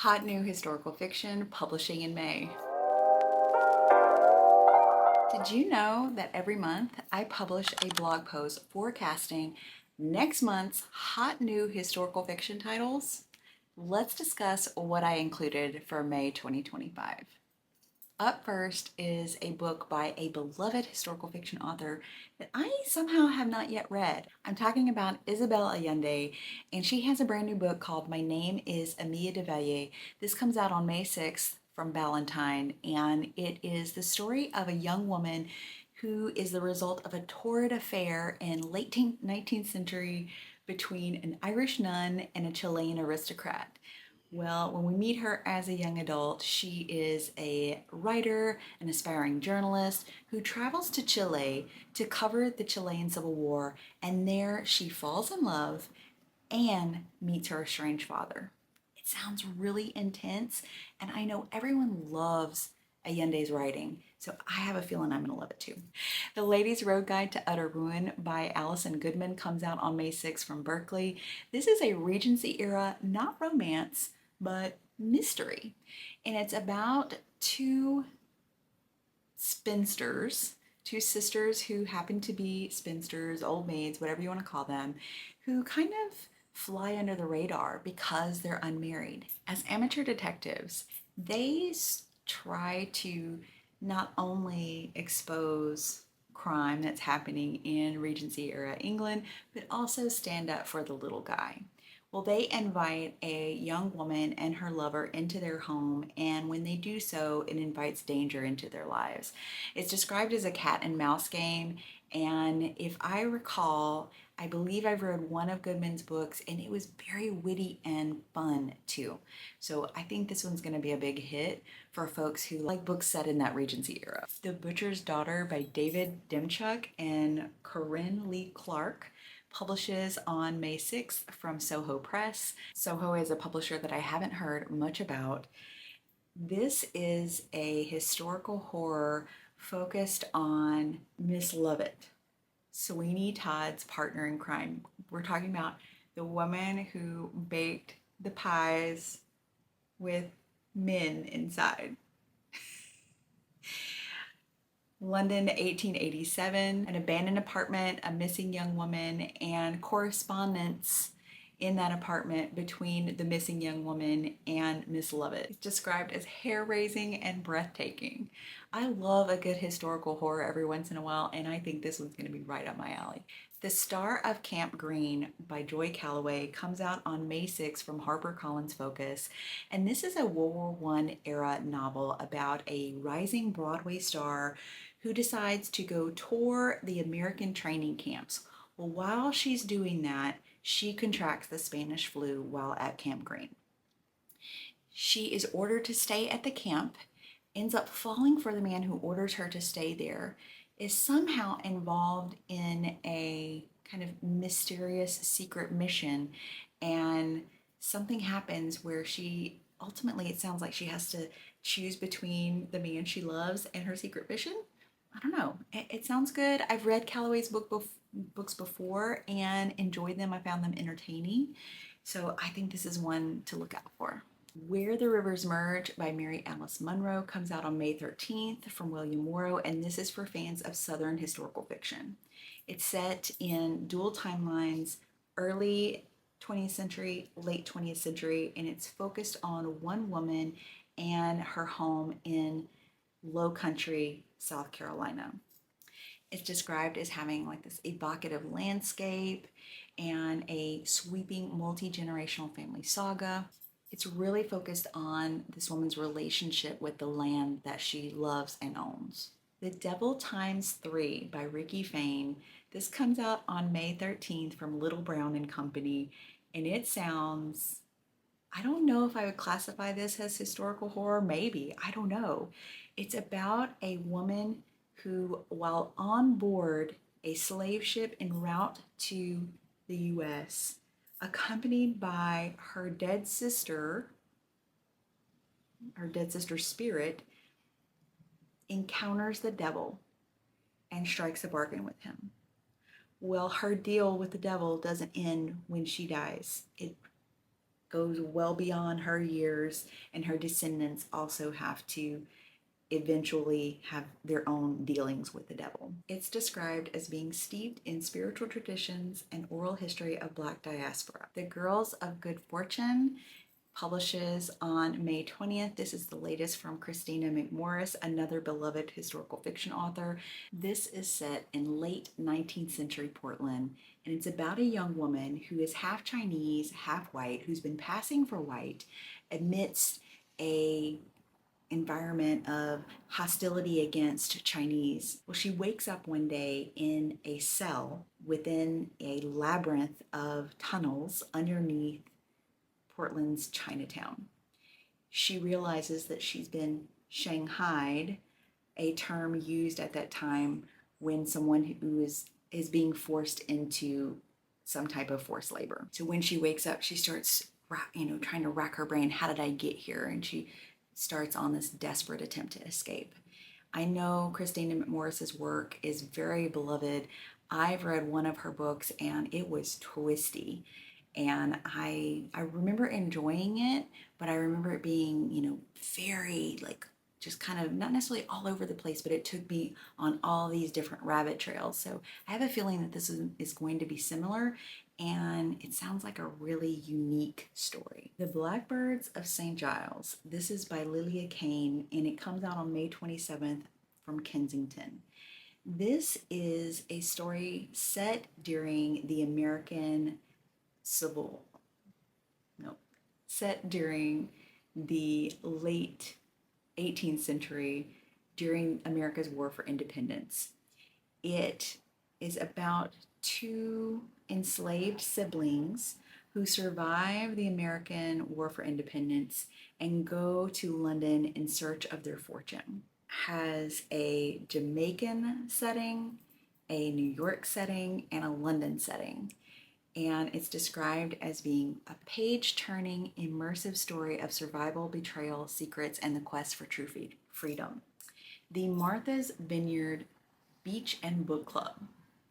Hot new historical fiction publishing in May. Did you know that every month I publish a blog post forecasting next month's hot new historical fiction titles? Let's discuss what I included for May 2025. Up first is a book by a beloved historical fiction author that I somehow have not yet read. I'm talking about Isabel Allende, and she has a brand new book called My Name is Emilia de Valle. This comes out on May 6th from Ballantine, and it is the story of a young woman who is the result of a torrid affair in late 19th century between an Irish nun and a Chilean aristocrat. Well, when we meet her as a young adult, she is a writer, an aspiring journalist who travels to Chile to cover the Chilean Civil War, and there she falls in love and meets her estranged father. It sounds really intense, and I know everyone loves Allende's writing, so I have a feeling I'm gonna love it too. The Lady's Road Guide to Utter Ruin by Allison Goodman comes out on May 6th from Berkeley. This is a Regency era, not romance, but mystery. And it's about two spinsters, two sisters who happen to be spinsters, old maids, whatever you want to call them, who kind of fly under the radar because they're unmarried. As amateur detectives, they try to not only expose crime that's happening in Regency era England, but also stand up for the little guy. Well, they invite a young woman and her lover into their home, and when they do so, it invites danger into their lives. It's described as a cat and mouse game, and if I recall, I believe I've read one of Goodman's books, and it was very witty and fun too. So I think this one's going to be a big hit for folks who like books set in that Regency era. The Butcher's Daughter by David Demchuk and Corinne Lee Clark publishes on May 6th from Soho Press. Soho is a publisher that I haven't heard much about. This is a historical horror focused on Miss Lovett, Sweeney Todd's partner in crime. We're talking about the woman who baked the pies with men inside. London, 1887, an abandoned apartment, a missing young woman, and correspondence in that apartment between the missing young woman and Miss Lovett. It's described as hair-raising and breathtaking. I love a good historical horror every once in a while, and I think this one's going to be right up my alley. The Star of Camp Green by Joy Calloway comes out on May 6th from HarperCollins Focus, and this is a World War I era novel about a rising Broadway star who decides to go tour the American training camps. Well, while she's doing that, she contracts the Spanish flu while at Camp Green. She is ordered to stay at the camp, ends up falling for the man who orders her to stay there, is somehow involved in a kind of mysterious secret mission, and something happens where she ultimately, it sounds like she has to choose between the man she loves and her secret mission. I don't know. It sounds good. I've read Calloway's books before and enjoyed them. I found them entertaining. So I think this is one to look out for. Where the Rivers Merge by Mary Alice Munro comes out on May 13th from William Morrow, and this is for fans of Southern historical fiction. It's set in dual timelines, early 20th century, late 20th century, and it's focused on one woman and her home in Low Country, South Carolina. It's described as having like this evocative landscape and a sweeping multi-generational family saga. It's really focused on this woman's relationship with the land that she loves and owns. The Devil Times 3 by Ricky Fain. This comes out on May 13th from Little Brown and Company, and it sounds, I don't know if I would classify this as historical horror, maybe, I don't know. It's about a woman who, while on board a slave ship en route to the US, accompanied by her dead sister's spirit, encounters the devil and strikes a bargain with him. Well, her deal with the devil doesn't end when she dies. It goes well beyond her years, and her descendants also have to eventually have their own dealings with the devil. It's described as being steeped in spiritual traditions and oral history of Black diaspora. The Girls of Good Fortune publishes on May 20th. This is the latest from Christina McMorris, another beloved historical fiction author. This is set in late 19th century Portland, and it's about a young woman who is half Chinese, half white, who's been passing for white amidst a environment of hostility against Chinese. Well, she wakes up one day in a cell within a labyrinth of tunnels underneath Portland's Chinatown. She realizes that she's been shanghaied, a term used at that time when someone who is being forced into some type of forced labor. So when she wakes up, she starts trying to rack her brain, how did I get here? And she starts on this desperate attempt to escape. I know Christina McMorris's work is very beloved. I've read one of her books and it was twisty. And I remember enjoying it, but I remember it being, very just kind of not necessarily all over the place, but it took me on all these different rabbit trails. So I have a feeling that this is going to be similar, and it sounds like a really unique story. The Blackbirds of St. Giles. This is by Lilia Kane, and it comes out on May 27th from Kensington. This is a story set during the set during the late 18th century, during America's War for Independence. It is about two enslaved siblings who survive the American War for Independence and go to London in search of their fortune. Has a Jamaican setting, a New York setting, and a London setting. And it's described as being a page-turning, immersive story of survival, betrayal, secrets, and the quest for true freedom. The Martha's Vineyard Beach and Book Club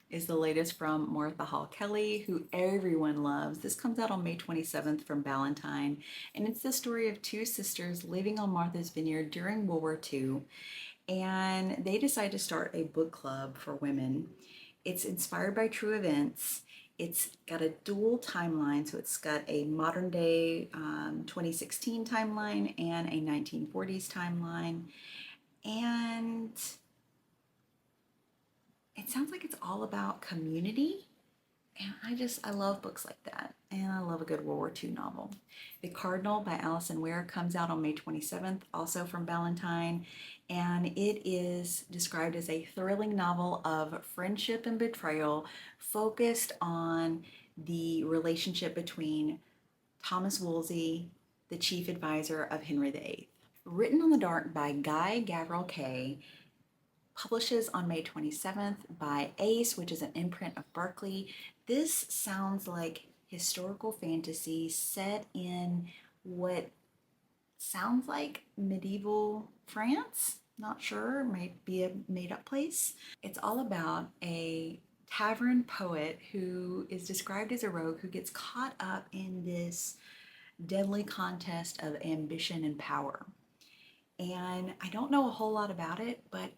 is the latest from Martha Hall Kelly, who everyone loves. This comes out on May 27th from Ballantine, and it's the story of two sisters living on Martha's Vineyard during World War II, and they decide to start a book club for women. It's inspired by true events. It's got a dual timeline, so it's got a modern day 2016 timeline and a 1940s timeline. And it sounds like it's all about community. And I love books like that. And I love a good World War II novel. The Cardinal by Alison Ware comes out on May 27th, also from Ballantine. And it is described as a thrilling novel of friendship and betrayal, focused on the relationship between Thomas Wolsey, the chief advisor of Henry VIII. Written on the Dark by Guy Gavriel Kay, publishes on May 27th by Ace, which is an imprint of Berkeley. This sounds like historical fantasy set in what sounds like medieval France. Not sure, might be a made-up place. It's all about a tavern poet who is described as a rogue who gets caught up in this deadly contest of ambition and power. And I don't know a whole lot about it, but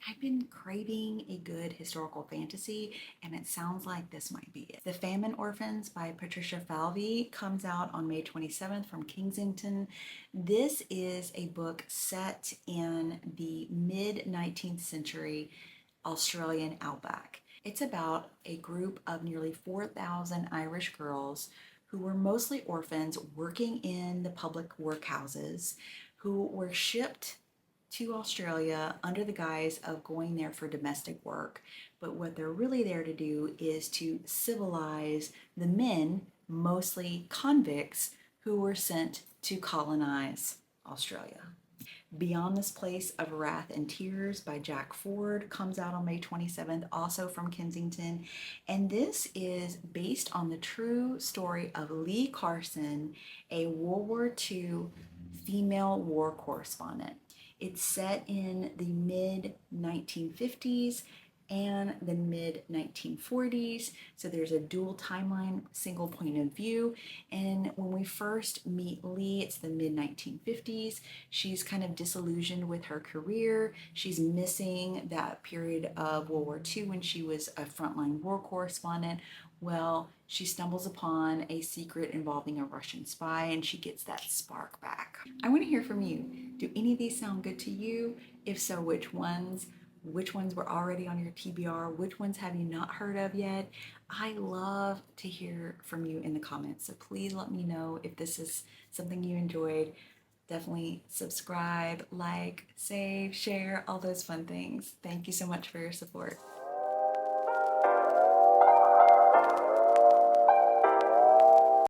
I've been craving a good historical fantasy, and it sounds like this might be it. The Famine Orphans by Patricia Falvey comes out on May 27th from Kensington. This is a book set in the mid-19th century Australian outback. It's about a group of nearly 4,000 Irish girls who were mostly orphans working in the public workhouses, who were shipped to Australia under the guise of going there for domestic work. But what they're really there to do is to civilize the men, mostly convicts, who were sent to colonize Australia. Beyond This Place of Wrath and Tears by Jack Ford comes out on May 27th, also from Kensington. And this is based on the true story of Lee Carson, a World War II female war correspondent. It's set in the mid-1950s, and the mid 1940s. So there's a dual timeline, single point of view. And when we first meet Lee, it's the mid 1950s. She's kind of disillusioned with her career. She's missing that period of World War II when she was a frontline war correspondent. Well, she stumbles upon a secret involving a Russian spy and she gets that spark back. I want to hear from you. Do any of these sound good to you? If so, which ones? Which ones were already on your TBR? Which ones have you not heard of yet? I love to hear from you in the comments. So please let me know if this is something you enjoyed. Definitely subscribe, like, save, share, all those fun things. Thank you so much for your support.